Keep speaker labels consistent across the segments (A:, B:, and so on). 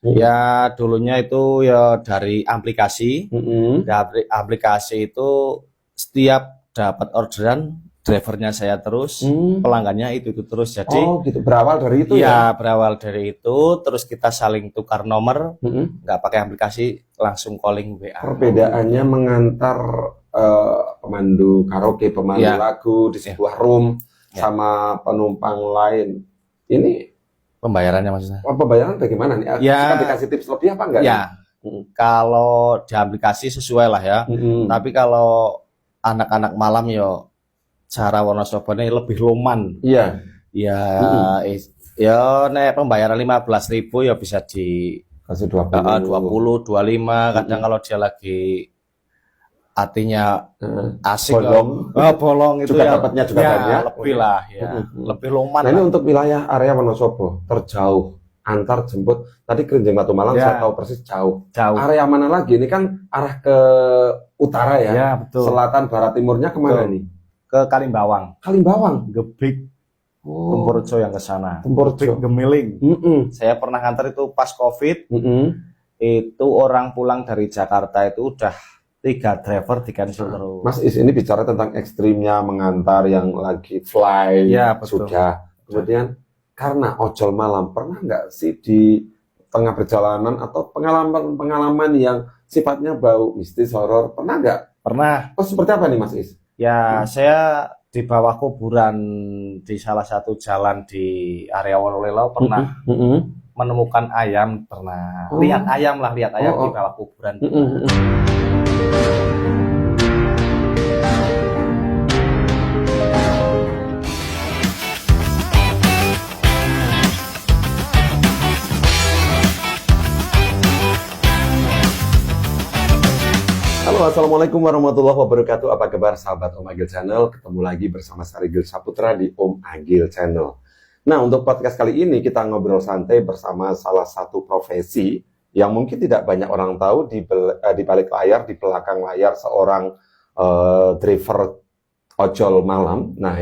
A: Ya dulunya itu ya dari aplikasi. Dari aplikasi itu setiap dapat orderan drivernya saya terus, pelanggannya itu terus. Jadi
B: oh gitu, berawal dari itu ya?
A: berawal dari itu, terus kita saling tukar nomor, nggak pakai aplikasi, langsung calling WA.
B: Perbedaannya mengantar pemandu karaoke, pemandu lagu di sebuah room sama penumpang lain. Ini
A: Pembayarannya maksudnya?
B: pembayaran bagaimana nih? Suka dikasih tips lebih apa enggak?
A: Ya, kalau di aplikasi sesuai lah ya. Tapi kalau anak-anak malam ya cara Wonosobo ini lebih luman.
B: Iya.
A: Ya nek pembayaran 15.000 ya bisa di
B: kasih 20,
A: 25. Kadang kalau dia lagi artinya asik
B: bolong itu juga ya, dapatnya juga banyak.
A: Lebih lah ya. Lebih luman.
B: Nah, ini untuk wilayah area Wonosobo terjauh antar jemput. Tadi Kerinjing Batu Malang saya tahu persis jauh. Area mana lagi? Ini kan arah ke utara ya.
A: Ya, betul.
B: Selatan, barat, timurnya kemana nih?
A: Ke Kalimbawang.
B: Kalimbawang,
A: Gebik. Tempurjo yang ke sana.
B: Tempurjo,
A: Gemiling. Saya pernah nganter itu pas Covid. Itu orang pulang dari Jakarta itu udah 3 driver di cancel terus.
B: Mas Is ini bicara tentang ekstrimnya mengantar yang lagi fly.
A: Ya, betul.
B: Sudah. Kemudian karena ojol malam, pernah nggak sih di tengah perjalanan atau pengalaman yang sifatnya bau mistis, horor, pernah nggak?
A: Pernah.
B: Oh, seperti apa nih Mas Is?
A: Ya, saya di bawah kuburan di salah satu jalan di area Wonolelo pernah menemukan ayam, pernah lihat ayam di bawah kuburan.
B: Halo, assalamualaikum warahmatullahi wabarakatuh. Apa kabar sahabat Om Agil Channel? Ketemu lagi bersama Sarigil Saputra di Om Agil Channel. Nah, untuk podcast kali ini kita ngobrol santai bersama salah satu profesi yang mungkin tidak banyak orang tahu di balik layar, di belakang layar seorang driver ojol malam. Nah,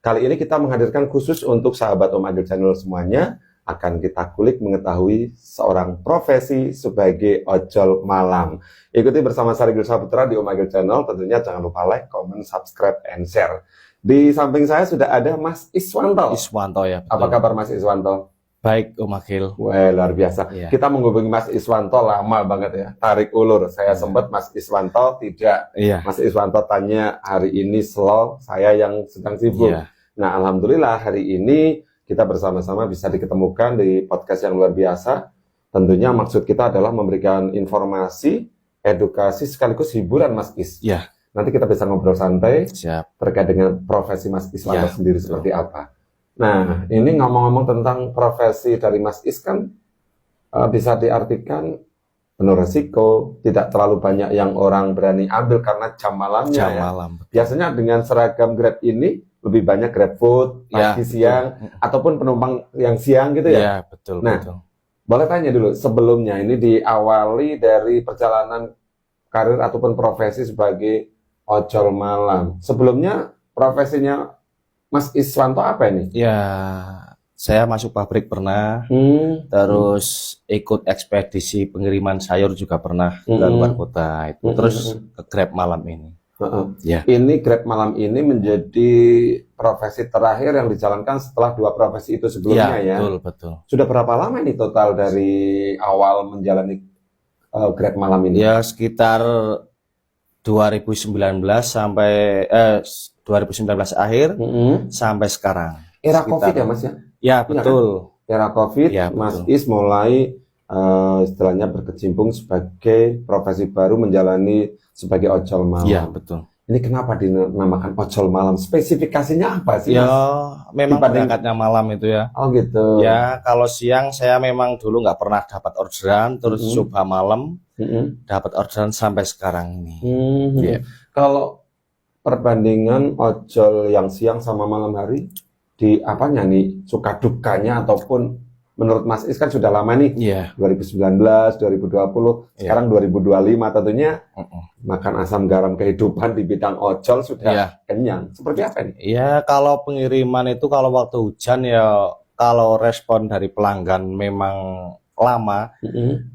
B: kali ini kita menghadirkan khusus untuk sahabat Om Agil Channel semuanya. Akan kita kulik mengetahui seorang profesi sebagai ojol malam. Ikuti bersama Sarigil Saputra di Om Agil Channel. Tentunya jangan lupa like, comment, subscribe, and share. Di samping saya sudah ada Mas Iswanto.
A: Iswanto ya. Betul.
B: Apa kabar Mas Iswanto?
A: Baik Om Agil.
B: Wah, luar biasa. Ya. Kita menghubungi Mas Iswanto lama banget ya. Tarik ulur. Saya sempat Mas Iswanto tidak.
A: Iya.
B: Mas Iswanto tanya hari ini slow, saya yang sedang sibuk. Iya. Nah, alhamdulillah hari ini kita bersama-sama bisa diketemukan di podcast yang luar biasa. Tentunya maksud kita adalah memberikan informasi, edukasi, sekaligus hiburan Mas Is.
A: Ya.
B: Nanti kita bisa ngobrol santai.
A: Siap.
B: Terkait dengan profesi Mas Iswanto sendiri seperti apa. Nah, ini ngomong-ngomong tentang profesi dari Mas Is kan bisa diartikan penuh resiko, tidak terlalu banyak yang orang berani ambil karena jam malamnya.
A: Jam malam.
B: Biasanya dengan seragam Grab ini lebih banyak GrabFood, pagi, siang, ataupun penumpang yang siang gitu ya?
A: Iya, betul.
B: Nah,
A: betul.
B: Boleh tanya dulu, sebelumnya ini diawali dari perjalanan karir ataupun profesi sebagai ojol malam. Sebelumnya profesinya Mas Iswanto apa ini?
A: Ya, saya masuk pabrik pernah, terus ikut ekspedisi pengiriman sayur juga pernah ke luar kota, itu terus ke Grab malam ini.
B: Ya. Ini Grab malam ini menjadi profesi terakhir yang dijalankan setelah 2 profesi itu sebelumnya ya.
A: Betul.
B: Sudah berapa lama ini total dari awal menjalani Grab malam ini?
A: Ya sekitar 2019 sampai 2019 akhir sampai sekarang.
B: Era Covid ya Mas ya?
A: Ya betul.
B: Kan? Era Covid, ya, Mas Is mulai istilahnya berkecimpung sebagai profesi baru menjalani sebagai ojol malam.
A: Iya, betul.
B: Ini kenapa dinamakan ojol malam? Spesifikasinya apa sih,
A: ya,
B: Mas?
A: Memang berangkatnya malam itu ya.
B: Oh gitu.
A: Ya, kalau siang saya memang dulu nggak pernah dapat orderan, terus coba malam, dapat orderan sampai sekarang ini.
B: Ya. Kalau perbandingan ojol yang siang sama malam hari, di apanya nih? Suka dukanya ataupun menurut Mas Is kan sudah lama nih, 2019, 2020, sekarang 2025 tentunya makan asam garam kehidupan di bidang ojol sudah kenyang. Seperti apa nih?
A: Ya kalau pengiriman itu kalau waktu hujan ya, kalau respon dari pelanggan memang lama,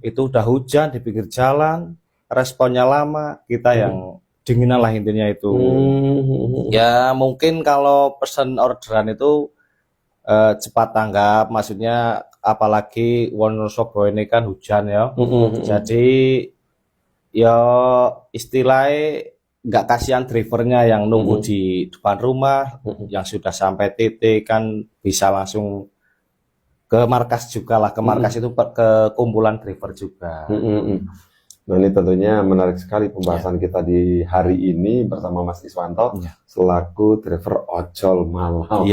A: itu udah hujan di pinggir jalan, responnya lama, kita yang dinginan lah intinya itu. Ya mungkin kalau pesen orderan itu cepat tanggap, maksudnya apalagi Wonosobo ini kan hujan ya. Jadi ya istilahnya nggak kasihan drivernya yang nunggu di depan rumah, yang sudah sampai titik kan bisa langsung ke markas juga lah, ke markas itu ke kumpulan driver juga.
B: Nah ini tentunya menarik sekali pembahasan kita di hari ini bersama Mas Iswanto selaku driver ojol malam.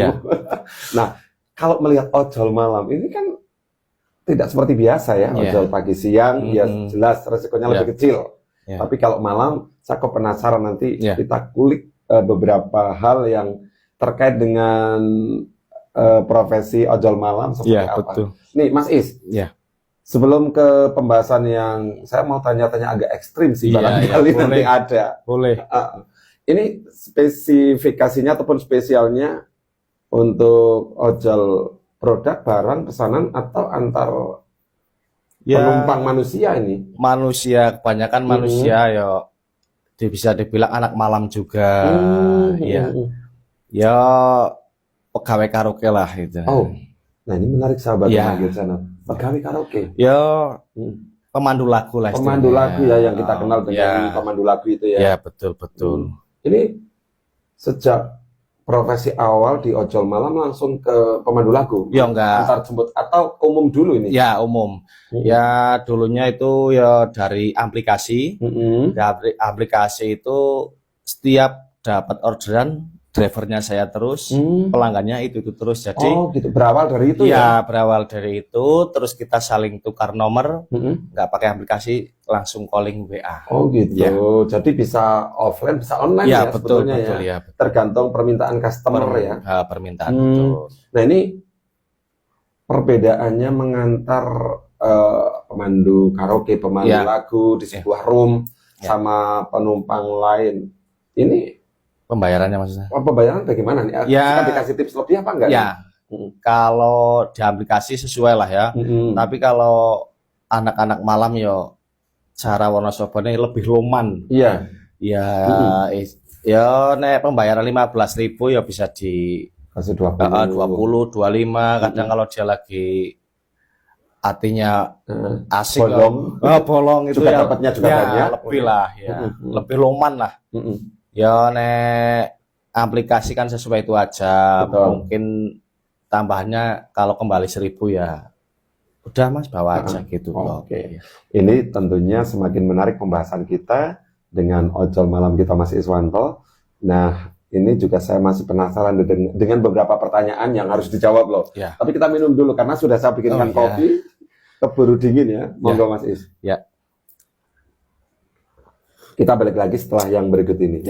B: Nah kalau melihat ojol malam ini kan tidak seperti biasa ya, ojol pagi siang ya jelas resikonya lebih kecil. Tapi kalau malam saya kok penasaran nanti kita kulik beberapa hal yang terkait dengan profesi ojol malam seperti apa. Betul. Nih Mas Is. Sebelum ke pembahasan yang saya mau tanya-tanya agak ekstrim sih, barangkali nanti ada.
A: Boleh.
B: Ini spesifikasinya ataupun spesialnya untuk ojol produk, barang, pesanan atau antar penumpang manusia ini?
A: Manusia, kebanyakan manusia ya bisa dibilang anak malam juga. Ya pegawai karaoke lah itu.
B: Nah ini menarik sahabat Omagil Channel. Pegawai karaoke.
A: Ya pemandu lagu lah.
B: Pemandu lagu ya yang kita kenal dengan pemandu lagu itu ya.
A: Ya betul.
B: Ini sejak profesi awal di ojol malam langsung ke pemandu lagu.
A: Ya enggak.
B: Antar jemput atau umum dulu ini?
A: Ya umum. Ya dulunya itu ya dari aplikasi. Dari aplikasi itu setiap dapat orderan drivernya saya terus, pelanggannya itu terus. Jadi
B: gitu. Berawal dari itu
A: ya? Berawal dari itu, terus kita saling tukar nomor, nggak pakai aplikasi, langsung calling WA.
B: Gitu. Ya. Jadi bisa offline, bisa online ya
A: betul,
B: sebetulnya
A: betul,
B: ya. Tergantung permintaan customer ya.
A: Permintaan betul.
B: Nah ini perbedaannya mengantar pemandu karaoke, pemandu lagu di sebuah room sama penumpang lain. Ini
A: pembayarannya maksudnya?
B: Pembayaran bagaimana nih? Kita dikasih tips lebih apa enggak?
A: Kalau di aplikasi sesuai lah ya. Tapi kalau anak-anak malam yo cara Wonosobo ini lebih loman. Ya nek pembayaran 15.000 ya bisa di
B: kasih 20,
A: 25. Kadang kalau dia lagi artinya asik bolong itu
B: juga dapatnya juga banyak.
A: Lebih lah ya. Lebih loman lah. Ya nek aplikasi kan sesuai itu aja. Mungkin tambahannya kalau kembali 1.000 ya udah Mas bawa aja gitu.
B: Ini tentunya semakin menarik pembahasan kita dengan ojol malam kita Mas Iswanto. Nah ini juga saya masih penasaran dengan beberapa pertanyaan yang harus dijawab loh. Tapi kita minum dulu karena sudah saya bikinkan kopi keburu dingin ya. Monggo Mas Is. Kita balik lagi setelah yang berikut ini.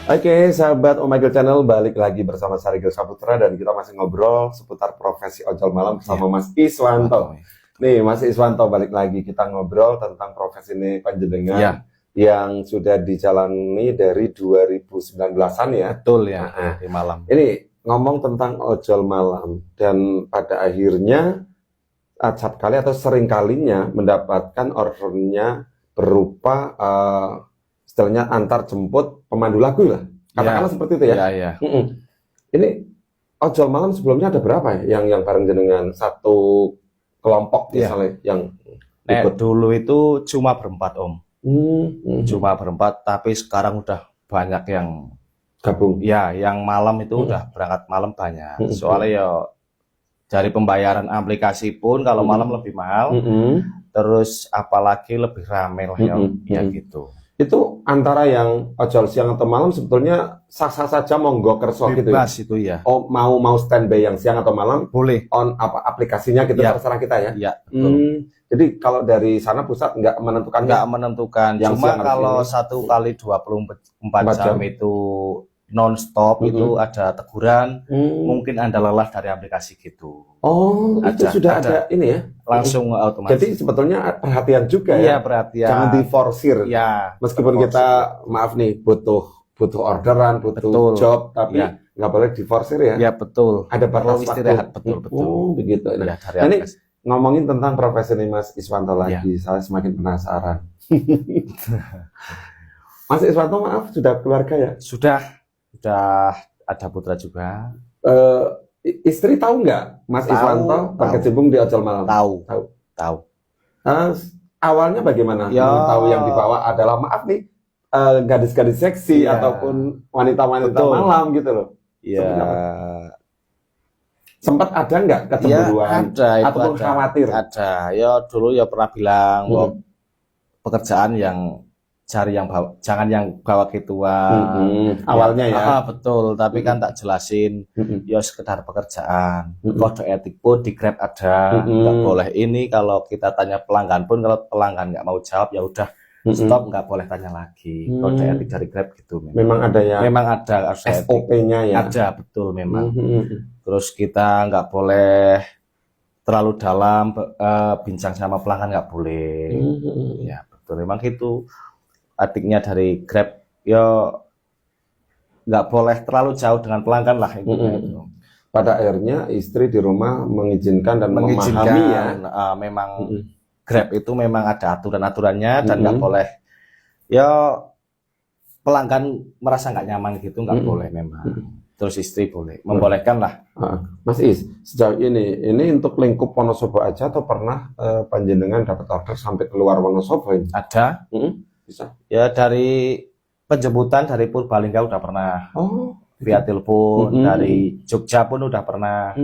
B: Oke, sahabat Omagil Channel, balik lagi bersama saya Rigel Saputra dan kita masih ngobrol seputar profesi ojol malam bersama Mas Iswanto. Nih, Mas Iswanto balik lagi kita ngobrol tentang profesi ini panjenengan. Yang sudah dijalani dari 2019-an ya.
A: Betul ya, di malam.
B: Ini ngomong tentang ojol malam dan pada akhirnya acap kali atau sering kalinya mendapatkan ordernya berupa istilahnya antar jemput pemandu lagu lah. Katakanlah seperti itu ya. Ini ojol malam sebelumnya ada berapa ya yang bareng jenengan satu kelompok misalnya yang ikut?
A: Dulu itu cuma berempat Om. Cuma berempat, tapi sekarang udah banyak yang
B: gabung.
A: Yang malam itu udah berangkat malam banyak. Soalnya ya dari pembayaran aplikasi pun kalau malam lebih mahal. Terus apalagi lebih ramai lah ya gitu.
B: Itu antara yang ojol siang atau malam sebetulnya sah-sah saja monggo kerso gitu ya.
A: Itu ya.
B: Mau standby yang siang atau malam
A: boleh.
B: On aplikasinya gitu terserah kita ya.
A: Iya, betul.
B: Jadi kalau dari sana pusat nggak menentukan?
A: Nggak menentukan. Cuma kalau 1 kali 24 jam itu non-stop itu ada teguran, mungkin Anda lelah dari aplikasi gitu.
B: Oh, itu sudah ada ini ya?
A: Langsung otomatis.
B: Jadi sebetulnya perhatian juga
A: ya? Iya,
B: perhatian. Jangan diforsir.
A: Ya.
B: Meskipun kita, maaf nih, butuh orderan, butuh job, tapi nggak boleh diforsir ya?
A: Ya, betul.
B: Ada batas
A: istirahat, betul.
B: Begitu. Nah, ini ngomongin tentang profesi Mas Iswanto lagi, saya semakin penasaran. Mas Iswanto, maaf, sudah keluarga ya?
A: Sudah ada putra juga.
B: Istri tahu nggak Mas Iswanto berkecimpung di ojol malam?
A: Tahu.
B: Awalnya bagaimana? Tahu yang dibawa adalah, maaf nih, gadis-gadis seksi ataupun wanita-wanita malam gitu loh.
A: Iya.
B: Sempat ada nggak kecemburuan ataupun khawatir?
A: Ada. Ya dulu ya pernah bilang pekerjaan yang cari yang jangan yang bawa gituan.
B: Awalnya ya.
A: Betul, tapi kan tak jelasin ya sekedar pekerjaan. Kode etik pun di Grab ada, nggak boleh ini. Kalau kita tanya pelanggan pun, kalau pelanggan nggak mau jawab ya udah stop, nggak boleh tanya lagi. Kode etik dari Grab gitu.
B: Memang ada ya.
A: Memang ada
B: SOP-nya ya.
A: Ada, betul memang. Terus kita nggak boleh terlalu dalam bincang sama pelanggan, nggak boleh. Ya betul, memang gitu. Etiknya dari Grab ya nggak boleh terlalu jauh dengan pelanggan lah itu.
B: Pada akhirnya istri di rumah mengizinkan dan memahami ya.
A: Memang Grab itu memang ada aturannya dan nggak boleh ya pelanggan merasa nggak nyaman gitu, nggak boleh memang. Terus istri boleh, membolehkan lah.
B: Mas Is, sejauh ini untuk lingkup Wonosobo aja atau pernah panjenengan dapat order sampai keluar Wonosobo ini?
A: Ada.
B: Bisa.
A: Ya dari penjemputan dari Purbalingga udah pernah. Via telepon dari Jogja pun udah pernah.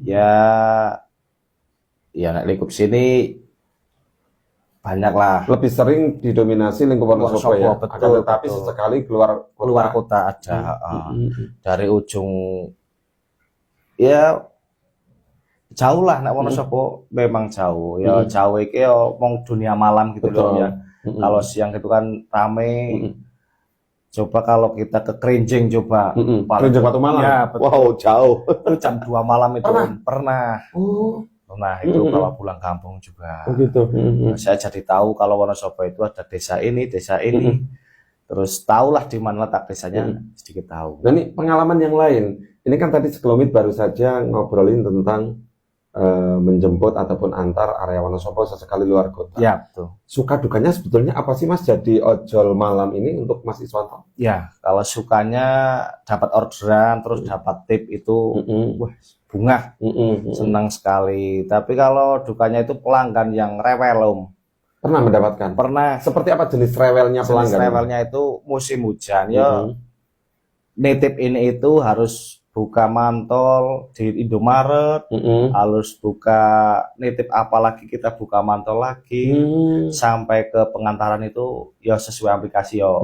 A: Ya lingkup sini banyak lah.
B: Lebih sering didominasi lingkup Wonosobo ya.
A: Betul,
B: tapi sesekali keluar
A: kota ada. Dari ujung ya jauh lah nak Wonosobo, memang jauh. Ya jauh iki ya wong dunia malam gitu loh ya. Kalau siang itu kan rame. Coba kalau kita ke Kerinjing coba.
B: Kerinjing Batu Malam.
A: Ya,
B: wow, jauh.
A: Itu jam 2 malam itu pernah. Nah, itu bawa pulang kampung juga.
B: Gitu.
A: Nah, saya jadi tahu kalau Wonosobo itu ada desa ini. Terus tahulah di mana letak desanya, sedikit tahu.
B: Nah, ini pengalaman yang lain. Ini kan tadi sekelumit baru saja ngobrolin tentang menjemput ataupun antar area Wonosobo sesekali luar kota.
A: Ya, betul.
B: Suka dukanya sebetulnya apa sih Mas jadi ojol malam ini untuk Mas Iswanto?
A: Ya, kalau sukanya dapat orderan terus dapat tip itu wah, bunga. Senang sekali. Tapi kalau dukanya itu pelanggan yang rewel.
B: Pernah mendapatkan?
A: Pernah.
B: Seperti apa jenis rewelnya pelanggan?
A: Jenis rewelnya itu musim hujan ya. Nitip ini itu harus buka mantol di Indomaret, harus buka nitip apalagi kita buka mantol lagi, sampai ke pengantaran itu ya sesuai aplikasi yo.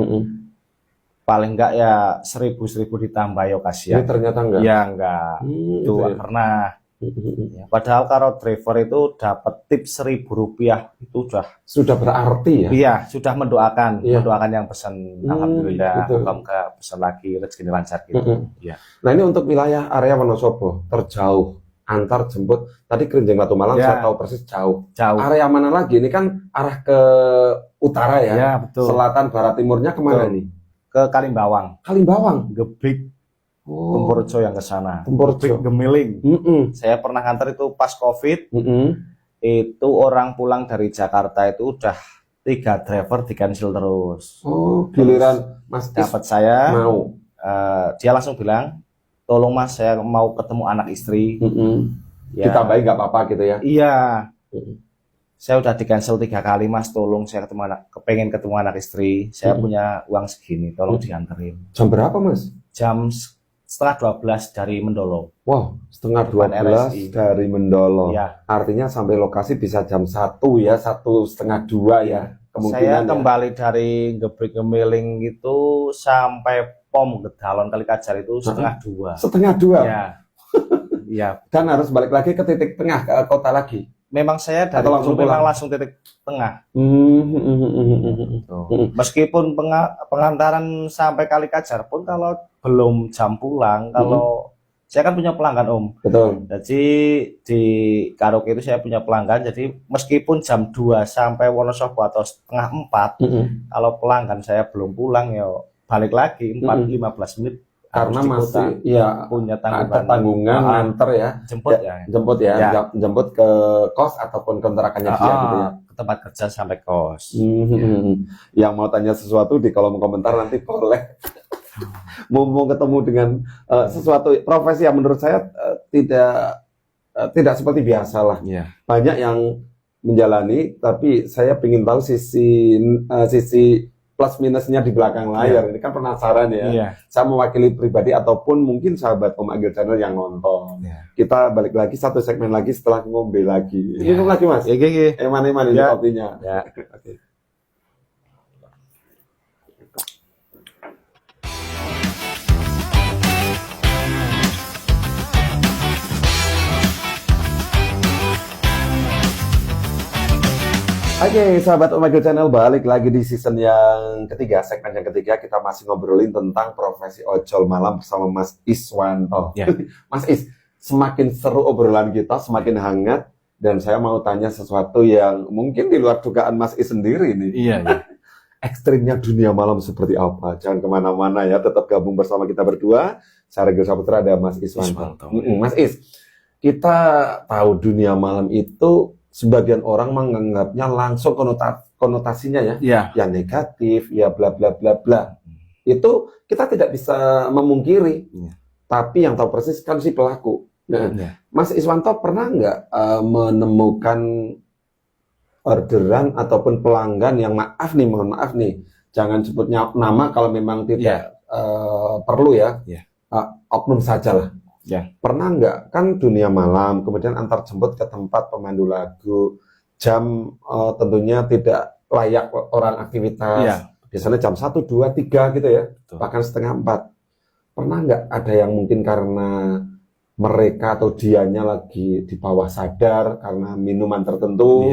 A: Paling enggak ya 1.000 ditambah yo kasihan.
B: Ini ternyata enggak?
A: Ya enggak. Itu ya. Pernah. Ya, padahal kalau driver itu dapat tip Rp1.000 itu
B: sudah berarti ya.
A: Iya, sudah mendoakan yang pesan. Alhamdulillah, semoga pesan lagi rezeki lancar gitu. Ya.
B: Nah, ini untuk wilayah area Wonosobo terjauh antar jemput. Tadi Kerinjing Batu Malam saya tahu persis jauh. Area mana lagi? Ini kan arah ke utara ya.
A: Ya, betul.
B: Selatan, barat, timurnya kemana nih?
A: Ke Kalimbawang.
B: Gebik.
A: Tempurjo yang ke sana.
B: Tempurjo.
A: Gemiling. Saya pernah nganter itu pas Covid. Itu orang pulang dari Jakarta itu udah 3 driver di cancel terus.
B: Giliran Mas
A: dapat saya
B: mau.
A: Dia langsung bilang, tolong Mas, saya mau ketemu anak istri.
B: Ya. Ditambahin nggak apa-apa gitu ya?
A: Iya. Saya udah di cancel 3 kali Mas, tolong saya kepengen ketemu anak istri. Saya punya uang segini, tolong dianterin.
B: Jam berapa Mas?
A: Jam 11:30 dari Mendolo.
B: Wow, 11:30 dari Mendolo.
A: Ya.
B: Artinya sampai lokasi bisa jam 1 ya, 1:30 ya.
A: Saya kembali dari Gebrik Gemiling itu sampai POM Gedalon Kalikajar itu 1:30.
B: 1:30?
A: Ya. Ya.
B: Dan harus balik lagi ke titik tengah, ke kota lagi.
A: memang saya dari
B: Atau langsung
A: dulu memang
B: pulang?
A: langsung titik tengah.
B: Hmm.
A: Meskipun pengantaran sampai Kalikajar pun kalau belum jam pulang, kalau saya kan punya pelanggan Om.
B: Betul.
A: Jadi di karaoke itu saya punya pelanggan. Jadi meskipun jam 2 sampai Wonosobo atau setengah 4, kalau pelanggan saya belum pulang ya balik lagi 15 menit.
B: Karena
A: harus
B: masih ya
A: punya
B: ada tanggungan nganter ya,
A: jemput ya.
B: jemput ke kos ataupun kontrakannya dia gitu ya.
A: Ke tempat kerja sampai kos.
B: Yang mau tanya sesuatu di kolom komentar nanti boleh. Mumpung ketemu dengan sesuatu profesi yang menurut saya tidak seperti biasa lah. Banyak yang menjalani, tapi saya ingin tahu sisi plus minusnya di belakang layar. Ini kan penasaran ya. Saya mewakili pribadi ataupun mungkin sahabat Om Agil Channel yang nonton. Kita balik lagi satu segmen lagi setelah ngombe lagi. Minum lagi Mas. Eman-eman ini kopinya. Oke. Oke, sahabat Om Agil Channel, balik lagi di season yang ketiga, segmen yang ketiga. Kita masih ngobrolin tentang profesi ojol malam bersama Mas Iswanto. Mas Is, semakin seru obrolan kita, semakin hangat, dan saya mau tanya sesuatu yang mungkin di luar dugaan Mas Is sendiri nih. Ekstrimnya dunia malam seperti apa? Jangan kemana-mana ya, tetap gabung bersama kita berdua. Saya Regil Saputra, ada Mas Iswanto. Mas Is, kita tahu dunia malam itu sebagian orang menganggapnya langsung konotasinya ya negatif, ya bla bla bla bla. Itu kita tidak bisa memungkiri. Tapi yang tahu persis kan si pelaku. Mas Iswanto pernah nggak menemukan orderan ataupun pelanggan yang mohon maaf nih, jangan sebutnya nama kalau memang tidak perlu ya, oknum saja lah. Pernah nggak, kan dunia malam, kemudian antar jemput ke tempat pemandu lagu, jam tentunya tidak layak orang aktivitas, biasanya jam 1, 2, 3 gitu ya, bahkan setengah 4. Pernah nggak ada yang mungkin karena mereka atau dianya lagi di bawah sadar karena minuman tertentu,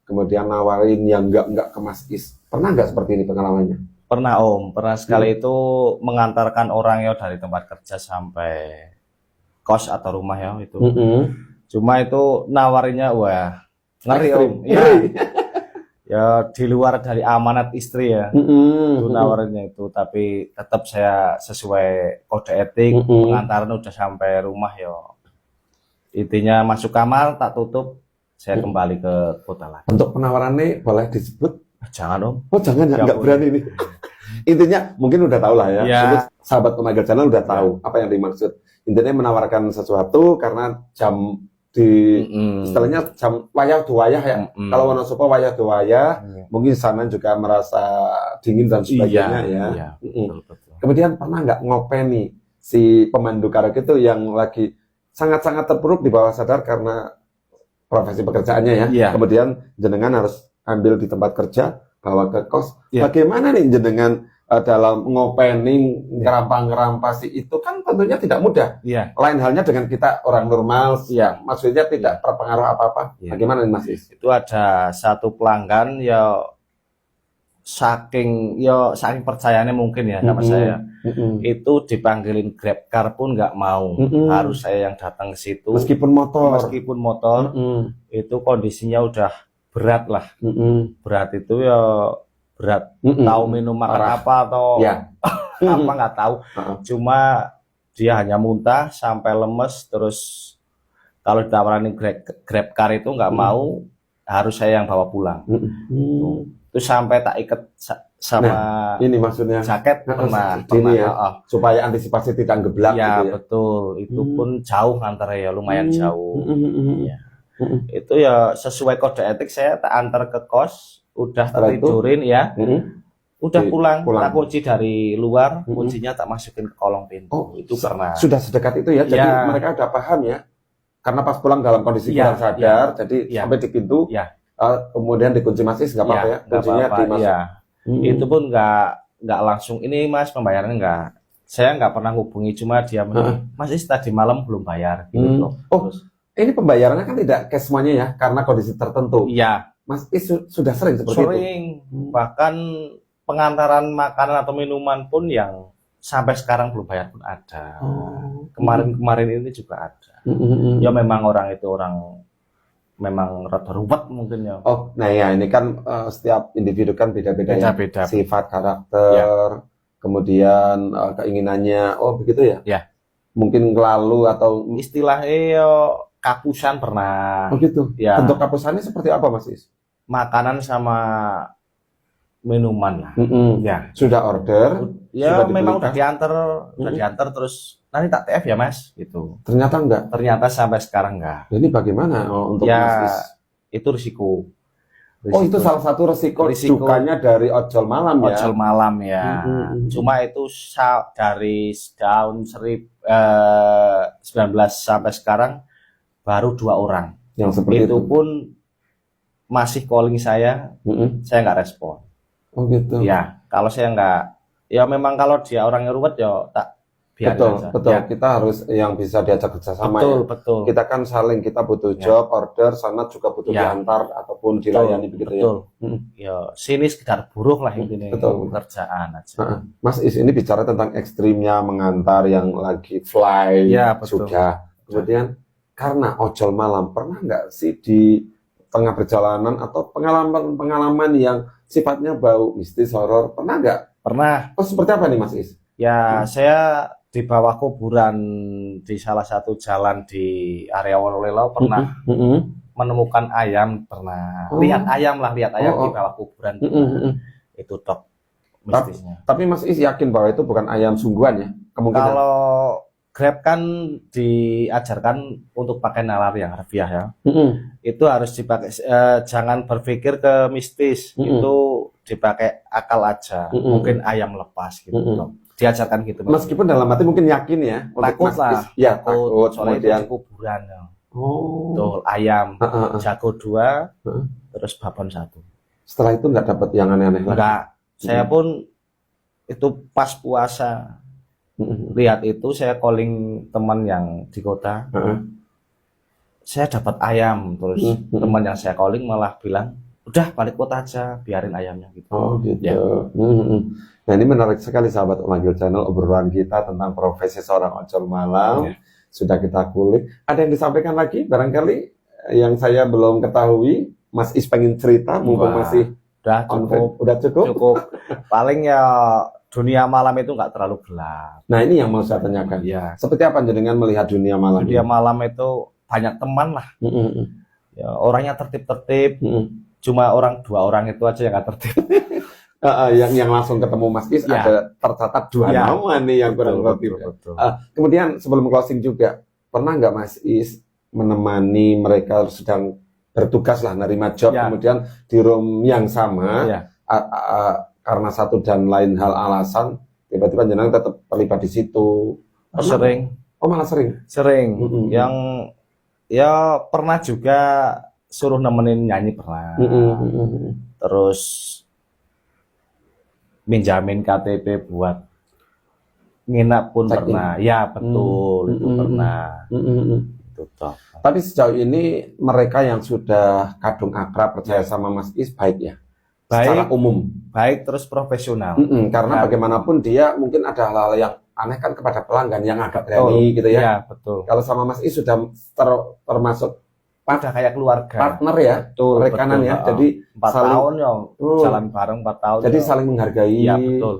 B: kemudian nawarin yang enggak ke Mas Is? Pernah nggak seperti ini pengalamannya?
A: Pernah Om, pernah sekali itu mengantarkan orang ya dari tempat kerja sampai kos atau rumah ya itu. Cuma itu nawarinnya wah ngeri Om. Ya di luar dari amanat istri ya. Itu nawarinnya itu, tapi tetap saya sesuai kode etik, pengantaran udah sampai rumah ya. Intinya masuk kamar tak tutup, saya kembali ke kota lagi.
B: Untuk penawarannya boleh disebut?
A: Jangan Om.
B: Oh jangan ya, nggak berani ini. Intinya mungkin udah tahu lah ya. Sahabat Om Agil Channel udah tahu apa yang dimaksud. Intinya menawarkan sesuatu karena jam istilahnya jam wayah duwayah ya. Kalau Wonosobo wayah duwayah, mungkin sana juga merasa dingin dan sebagainya ya.
A: Betul.
B: Kemudian pernah nggak ngopeni si pemandu karaoke itu yang lagi sangat-sangat terpuruk di bawah sadar karena profesi pekerjaannya ya. Kemudian jenengan harus ambil di tempat kerja, bawa ke kos. Bagaimana nih jenengan dalam ngopening ngerampang-ngerampasi itu kan tentunya tidak mudah. Lain halnya dengan kita orang normal, maksudnya tidak terpengaruh apa-apa. Bagaimana nih Mas Is?
A: Itu ada satu pelanggan ya saking percayanya mungkin ya sama saya. Itu dipanggilin Grab Car pun nggak mau. Harus saya yang datang ke situ.
B: Meskipun motor.
A: Itu kondisinya udah berat lah. Berat itu ya berat, tahu minum makan apa atau apa nggak tahu, cuma dia hanya muntah sampai lemes, terus kalau ditawarin grab car itu nggak mau, harus saya yang bawa pulang. Itu sampai tak ikat sama
B: ini maksudnya
A: jaket pernah
B: ya, supaya antisipasi tidak geblak gitu ya.
A: Betul, itu pun jauh antara ya, lumayan jauh. Itu ya sesuai kode etik, saya tak antar ke kos, udah tertidurin ya, udah pulang, tak kunci dari luar, kuncinya tak masukin ke kolong pintu. Itu pernah.
B: Sudah sedekat itu ya, jadi mereka udah paham ya, karena pas pulang dalam kondisi kurang sadar, jadi sampai di pintu, kemudian dikunci Mas Is, nggak apa-apa ya, kuncinya dimasuk. Itu pun nggak langsung, ini Mas pembayarannya nggak, saya nggak pernah hubungi, cuma dia Mas Is tadi malam belum bayar gitu. Oh, Ini pembayarannya kan tidak cash semuanya ya, karena kondisi tertentu.
A: Iya.
B: Mas Is sudah sering seperti itu?
A: Sering. Bahkan pengantaran makanan atau minuman pun yang sampai sekarang belum bayar pun ada. Kemarin-kemarin ini juga ada. Ya memang orang itu memang rada ruwet mungkin ya.
B: Oh, nah ya ini kan setiap individu kan beda-beda ya. Sifat, karakter, kemudian keinginannya. Oh begitu ya?
A: Ya.
B: Mungkin lalu atau
A: istilahnya kapusan pernah.
B: Oh gitu.
A: Ya.
B: Bentuk kapusannya seperti apa Mas Is?
A: Makanan sama minuman lah. Ya.
B: Sudah order?
A: Ya memang udah diantar terus nanti tak TF ya Mas gitu.
B: Ternyata enggak.
A: Ternyata sampai sekarang enggak.
B: Ini bagaimana untuk
A: ya,
B: Mas Is?
A: Itu risiko.
B: Oh itu salah satu risiko dukanya dari ojol malam ya.
A: Ojol malam ya. Cuma itu dari tahun 19 sampai sekarang baru 2 orang.
B: Yang seperti itu
A: pun masih calling saya nggak respon.
B: Oh gitu.
A: Ya kalau saya nggak, ya memang kalau dia orangnya ruwet ya tak biarin aja.
B: Betul.
A: Ya.
B: Kita harus yang bisa diajak kerjasama ya.
A: Betul.
B: Kita kan saling, kita butuh job, order, sana juga butuh diantar ataupun dilayani begitu ya.
A: Ya sini sekedar buruh lah intinya. Pekerjaan aja.
B: Mas Is ini bicara tentang ekstrimnya mengantar yang lagi fly juga. Kemudian karena ojol malam, pernah nggak sih di tengah perjalanan atau pengalaman yang sifatnya bau mistis, horor, pernah nggak?
A: Pernah.
B: Oh seperti apa nih Mas Is?
A: Ya saya di bawah kuburan di salah satu jalan di area Wonolelo pernah menemukan ayam, lihat ayam di bawah kuburan. Itu top mistisnya.
B: Tapi Mas Is yakin bahwa itu bukan ayam sungguhan ya? Kemungkinan.
A: Kalau Grab kan diajarkan untuk pakai nalar yang harfiah ya. Itu harus dipakai, jangan berpikir ke mistis, itu dipakai akal aja. Mungkin ayam lepas gitu. Diajarkan gitu.
B: Meskipun dalam hati mungkin yakin ya.
A: Takut lah.
B: Ya takut.
A: Soalnya itu kuburan ya. Tuh ayam, jago 2, terus babon 1.
B: Setelah itu nggak dapat yang aneh-aneh lagi?
A: Enggak. Saya pun itu pas puasa. Lihat itu saya calling teman yang di kota. Saya dapat ayam, terus teman yang saya calling malah bilang, udah balik kota aja, biarin ayamnya gitu.
B: Oh gitu. Ya. Nah ini menarik sekali sahabat Om Agil Channel, obrolan kita tentang profesi seorang ojol malam. Sudah kita kulik. Ada yang disampaikan lagi barangkali yang saya belum ketahui? Mas Is pengen cerita, mumpung masih
A: udah cukup. Paling ya dunia malam itu nggak terlalu gelap.
B: Nah ini yang mau saya tanyakan.
A: Ya.
B: Seperti apa jenengan melihat dunia malam?
A: Dunia malam itu banyak teman lah. Ya, orangnya tertib-tertib. Cuma 2 orang itu aja yang nggak tertib.
B: Yang langsung ketemu Mas Is ada tercatat 2 nama nih yang kurang tertib. Kemudian sebelum closing juga, pernah nggak Mas Is menemani mereka sedang bertugas lah, nerima job, kemudian di room yang sama, karena satu dan lain hal alasan, tiba-tiba jenengan tetap terlibat di situ?
A: Sering.
B: Oh malah sering?
A: Sering. Yang ya pernah juga suruh nemenin nyanyi pernah. Terus minjamin KTP buat nginap pun pernah. Ya betul, itu pernah. Itu toh.
B: Tapi sejauh ini mereka yang sudah kadung akrab percaya sama Mas Is baik ya? Secara umum? Baik,
A: terus profesional.
B: Karena bagaimanapun dia mungkin ada hal-hal yang aneh kan kepada pelanggan yang agak berani gitu ya?
A: Ya betul.
B: Kalau sama Mas Is sudah termasuk
A: pada kayak keluarga,
B: partner ya, rekanan ya. Jadi
A: 4 tahun ya jalan bareng 4 tahun.
B: Jadi saling menghargai,
A: ya, betul.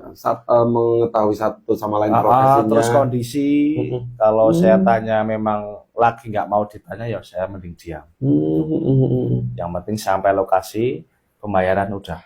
B: mengetahui satu sama lain profesinya.
A: Terus kondisi, kalau saya tanya memang lagi nggak mau ditanya ya saya mending diam. Yang penting sampai lokasi pembayaran udah.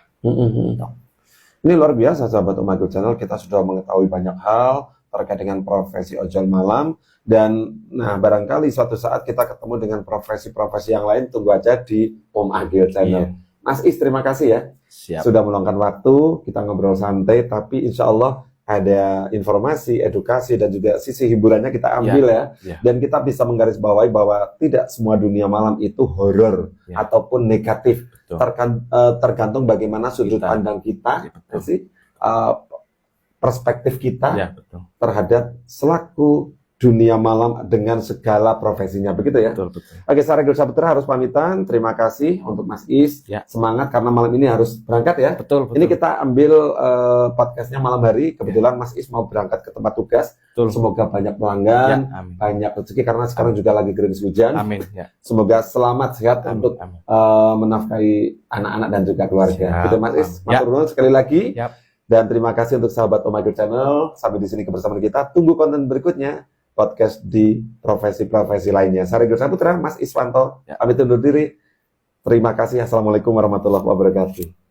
B: Ini luar biasa sahabat Om Agil Channel, kita sudah mengetahui banyak hal terkait dengan profesi ojol malam. Dan nah barangkali suatu saat kita ketemu dengan profesi-profesi yang lain, tunggu aja di Om Agil Channel. Mas Is terima kasih ya.
A: Siap.
B: Sudah meluangkan waktu, kita ngobrol santai, tapi insya Allah ada informasi, edukasi, dan juga sisi hiburannya kita ambil ya. Dan kita bisa menggarisbawahi bahwa tidak semua dunia malam itu horor ataupun negatif. Tergantung bagaimana sudut pandang kita, perspektif kita terhadap selaku dunia malam dengan segala profesinya, begitu ya?
A: Betul, betul.
B: Oke, secara Gil Saputra harus pamitan. Terima kasih untuk Mas Is.
A: Ya.
B: Semangat karena malam ini harus berangkat ya.
A: Betul, betul.
B: Ini kita ambil podcastnya malam hari. Kebetulan Mas Is mau berangkat ke tempat tugas.
A: Betul.
B: Semoga banyak pelanggan,
A: Ya, amin.
B: banyak rezeki karena sekarang juga lagi gerimis hujan.
A: Amin. Ya.
B: Semoga selamat sehat
A: Amin.
B: untuk
A: Amin.
B: menafkahi anak-anak dan juga keluarga.
A: Siap.
B: Gitu Mas Is.
A: Ya.
B: Matur nuwun sekali lagi.
A: Yap.
B: Dan terima kasih untuk sahabat Omagil Channel. Sampai di sini kebersamaan kita. Tunggu konten berikutnya. Podcast di profesi-profesi lainnya. Saya Gil Saputra, Mas Iswanto, pamit undur diri. Terima kasih. Assalamualaikum warahmatullahi wabarakatuh.